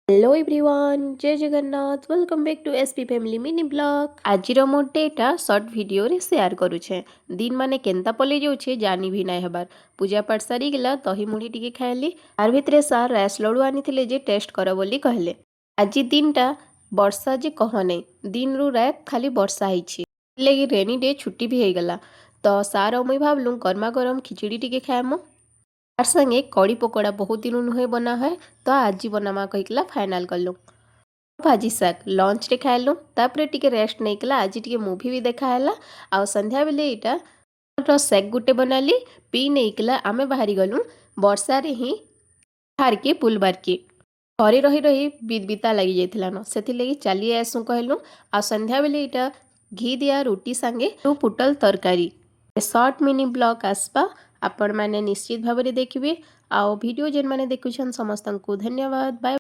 Hello everyone, जय Jagannath. Welcome back to SP family mini blog. आज मोटेटा शॉर्ट वीडियो रे शेयर करुछे। दिन माने केंता पले जाउछे जानी भी नाय हबार। पूजा पाठ सारी गेला दही मुढ़ी टिके खाइली। आर भितरे सार राइस लड्डू आनिथिले जे टेस्ट कर बोली कहले। आज दिनटा वर्षा जे कह नै, दिन रु रात खाली वर्षा हिछि। लेगी रेनी डे छुट्टी भी हेगला। तो सार मुई भाबलु गरमा गरम खिचड़ी टिके खाएमो। तार संगे कड़ी पकोड़ा बहुत दिन नुहे बना है, तो आज बनामा कहिकला फाइनल कलु। भाजी शाग लंच रे खाइलु, तापरे टिके रेस्ट नैकला। आज टिके मूवी भी देखा हैला। आ संध्या बेले इटा रो शेक गुटे बनाली पी नैकला। आमे बाहरी गलु वर्षा रे ही बाहर के पुलबार के घरे रही रही बिता लगी जाइथिला न, सेथि लगी चली आसु कहलु। आ संध्या बेले इटा घी दिया रोटी संगे पुटल तरकारी। शॉर्ट मिनी ब्लॉग आसपा आपण माने निश्चित भाव में देखिए। आ वीडियो जेन माने देखुछन समस्त को धन्यवाद। बाय।